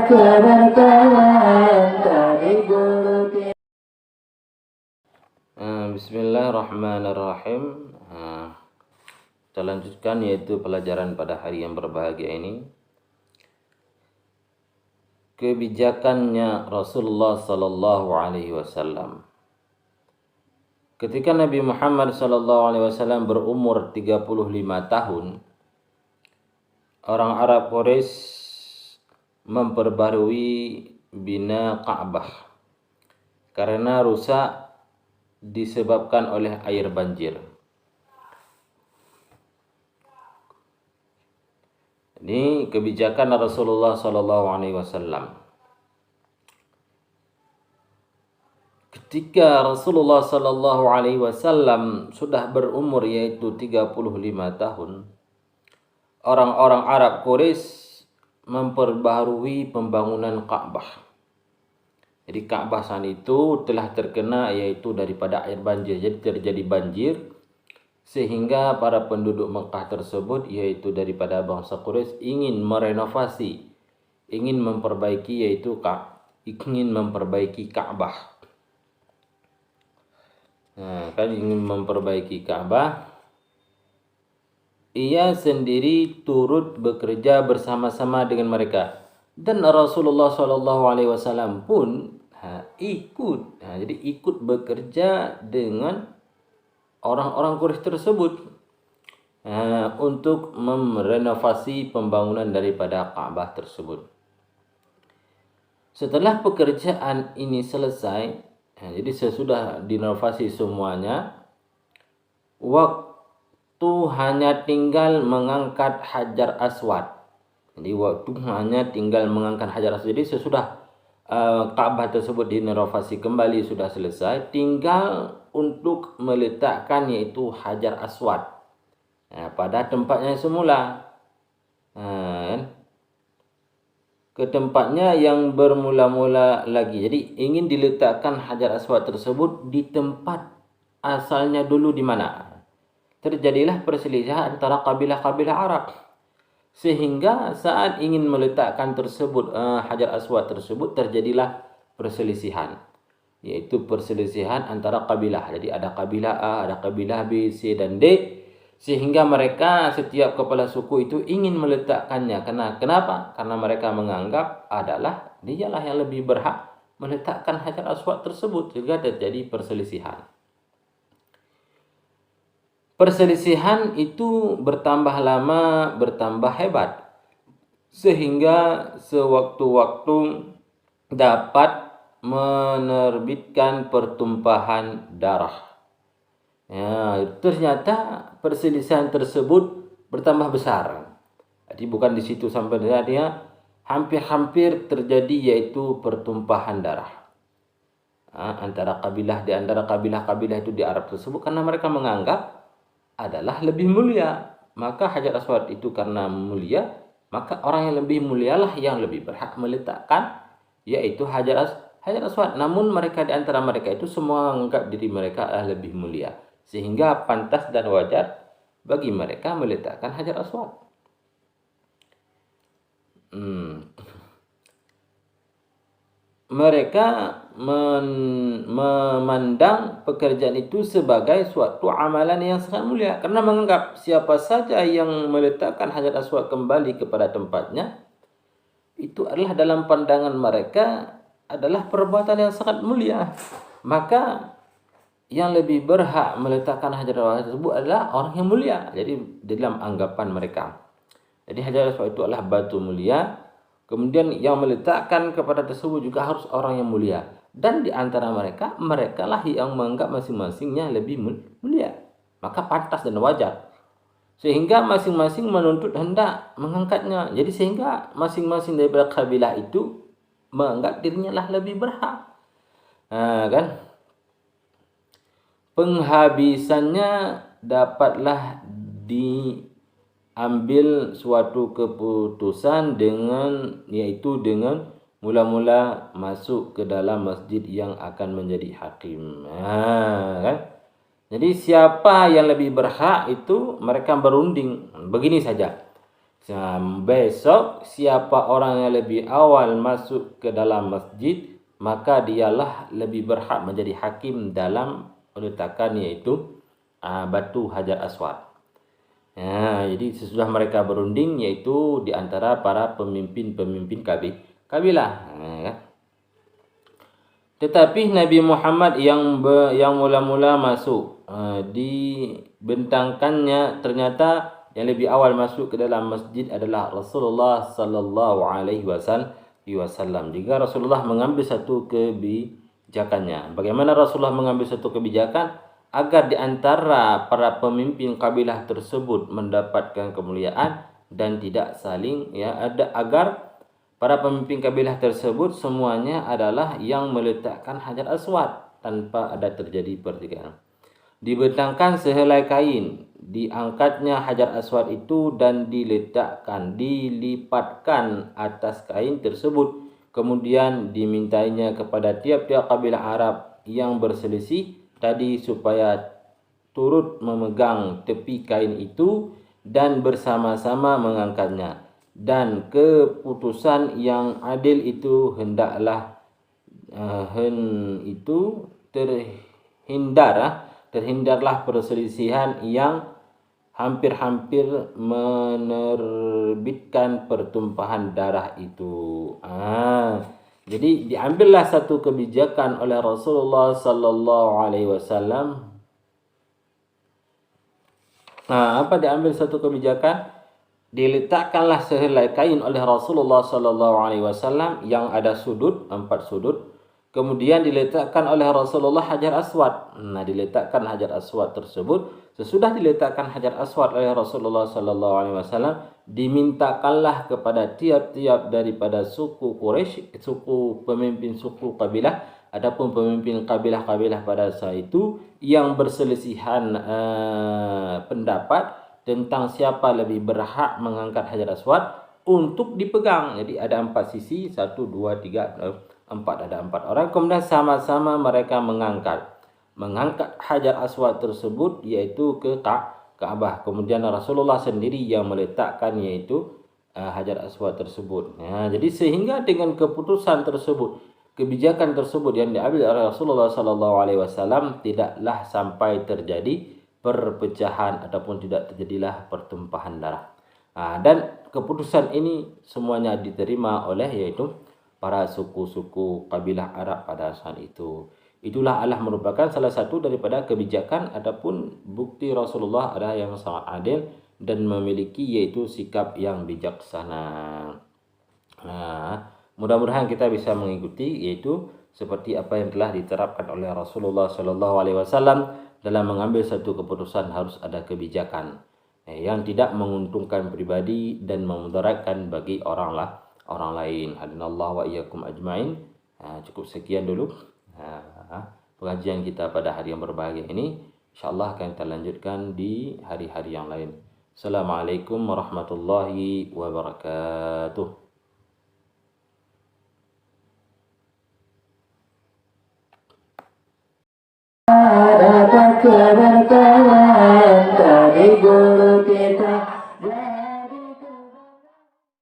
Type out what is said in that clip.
Bismillahirrahmanirrahim. Kita lanjutkan yaitu pelajaran pada hari yang berbahagia ini. Kebijakannya Rasulullah sallallahu alaihi wasallam. Ketika Nabi Muhammad sallallahu alaihi wasallam berumur 35 tahun, orang Arab Quraisy memperbarui bina Ka'bah karena rusak disebabkan oleh air banjir. Ini kebijakan Rasulullah sallallahu alaihi wasallam. Ketika Rasulullah sallallahu alaihi wasallam sudah berumur yaitu 35 tahun, orang-orang Arab Quraisy memperbaharui pembangunan Ka'bah. Jadi Ka'bah saat itu telah terkena yaitu daripada air banjir. Jadi terjadi banjir sehingga para penduduk Mekah tersebut yaitu daripada bangsa Quraisy ingin merenovasi, ingin memperbaiki Ka'bah. Ingin memperbaiki Ka'bah. Ia sendiri turut bekerja bersama-sama dengan mereka. Dan Rasulullah SAW pun ikut. Jadi ikut bekerja dengan orang-orang Quraisy tersebut untuk merenovasi pembangunan daripada Ka'bah tersebut. Setelah pekerjaan ini selesai, jadi sesudah direnovasi semuanya, waktu hanya tinggal mengangkat Hajar Aswad. Jadi waktu hanya tinggal mengangkat Hajar Aswad. Jadi sesudah Ka'bah tersebut direnovasi kembali sudah selesai, tinggal untuk meletakkan yaitu Hajar Aswad pada tempatnya semula, ke tempatnya yang bermula-mula lagi. Jadi ingin diletakkan Hajar Aswad tersebut di tempat asalnya dulu di mana. Terjadilah perselisihan antara kabilah-kabilah Arab. Sehingga saat ingin meletakkan tersebut Hajar Aswad tersebut terjadilah perselisihan. Yaitu perselisihan antara kabilah. Jadi ada kabilah A, ada kabilah B, C dan D. Sehingga mereka setiap kepala suku itu ingin meletakkannya. Kenapa? Karena mereka menganggap adalah dialah yang lebih berhak meletakkan Hajar Aswad tersebut. Sehingga terjadi perselisihan. Perselisihan itu bertambah lama, bertambah hebat. Sehingga sewaktu-waktu dapat menerbitkan pertumpahan darah. Ternyata perselisihan tersebut bertambah besar. Jadi bukan di situ sampai dia hampir-hampir terjadi yaitu pertumpahan darah. Antara kabilah-kabilah itu di Arab tersebut karena mereka menganggap adalah lebih mulia. Maka Hajar Aswad itu karena mulia, maka orang yang lebih mulialah yang lebih berhak meletakkan yaitu Hajar Aswad. Namun mereka di antara mereka itu semua menganggap diri mereka adalah lebih mulia, sehingga pantas dan wajar bagi mereka meletakkan Hajar Aswad. Mereka memandang pekerjaan itu sebagai suatu amalan yang sangat mulia karena menganggap siapa saja yang meletakkan Hajar Aswad kembali kepada tempatnya itu adalah dalam pandangan mereka adalah perbuatan yang sangat mulia. Maka yang lebih berhak meletakkan Hajar Aswad tersebut adalah orang yang mulia. Jadi dalam anggapan mereka. Jadi Hajar Aswad itu adalah batu mulia. Kemudian yang meletakkan kepada tersebut juga harus orang yang mulia. Dan di antara mereka lah yang menganggap masing-masingnya lebih mulia. Maka pantas dan wajar. Sehingga masing-masing menuntut hendak mengangkatnya. Jadi sehingga masing-masing daripada kabilah itu menganggap dirinya lah lebih berhak. Penghabisannya dapatlah diambil suatu keputusan yaitu dengan mula-mula masuk ke dalam masjid yang akan menjadi hakim. Jadi siapa yang lebih berhak itu mereka berunding. Begini saja. Besok siapa orang yang lebih awal masuk ke dalam masjid, maka dialah lebih berhak menjadi hakim dalam peletakan iaitu batu Hajar Aswad. Jadi sesudah mereka berunding yaitu di antara para pemimpin-pemimpin kabilah. Kan? Tetapi Nabi Muhammad yang mula-mula masuk, dibentangkannya ternyata yang lebih awal masuk ke dalam masjid adalah Rasulullah sallallahu alaihi wasallam. Jika Rasulullah mengambil satu kebijakannya. Bagaimana Rasulullah mengambil satu kebijakan? Agar di antara para pemimpin kabilah tersebut mendapatkan kemuliaan dan tidak saling agar para pemimpin kabilah tersebut semuanya adalah yang meletakkan Hajar Aswad tanpa ada terjadi pertikaian. Dibentangkan sehelai kain, diangkatnya Hajar Aswad itu dan dilipatkan atas kain tersebut. Kemudian dimintainya kepada tiap-tiap kabilah Arab yang berselisih tadi supaya turut memegang tepi kain itu dan bersama-sama mengangkatnya. Dan keputusan yang adil itu hendaklah terhindarlah perselisihan yang hampir-hampir menerbitkan pertumpahan darah itu. Jadi diambillah satu kebijakan oleh Rasulullah sallallahu alaihi wasallam. Apa diambil satu kebijakan? Diletakkanlah sehelai kain oleh Rasulullah sallallahu alaihi wasallam yang ada sudut, 4 sudut. Kemudian diletakkan oleh Rasulullah Hajar Aswad. Diletakkan Hajar Aswad tersebut. Sesudah diletakkan Hajar Aswad oleh Rasulullah sallallahu alaihi wasallam, dimintakanlah kepada tiap-tiap daripada suku Quraisy, pemimpin suku kabilah, adapun pemimpin kabilah-kabilah pada saat itu yang berselisihan pendapat tentang siapa lebih berhak mengangkat Hajar Aswad untuk dipegang. Jadi ada 4 sisi, 1, 2, 3, 4, ada 4 orang. Kemudian sama-sama mereka mengangkat Hajar Aswad tersebut yaitu ke Ka'bah. Kemudian Rasulullah sendiri yang meletakkan yaitu Hajar Aswad tersebut. Jadi sehingga dengan keputusan tersebut, kebijakan tersebut yang diambil oleh Rasulullah sallallahu alaihi wasallam, tidaklah sampai terjadi perpecahan ataupun tidak terjadilah pertumpahan darah. Dan keputusan ini semuanya diterima oleh yaitu para suku-suku kabilah Arab pada saat itu. Itulah adalah merupakan salah satu daripada kebijakan ataupun bukti Rasulullah adalah yang sangat adil dan memiliki yaitu sikap yang bijaksana. Mudah-mudahan kita bisa mengikuti yaitu seperti apa yang telah diterapkan oleh Rasulullah sallallahu alaihi wasallam dalam mengambil satu keputusan harus ada kebijakan yang tidak menguntungkan pribadi dan memudaratkan bagi orang lain. Hadinallahu wa iyyakum ajmain. Cukup sekian dulu pengajian kita pada hari yang berbahagia ini. Insyaallah akan kita lanjutkan di hari-hari yang lain. Assalamualaikum warahmatullahi wabarakatuh. Ada keberkahan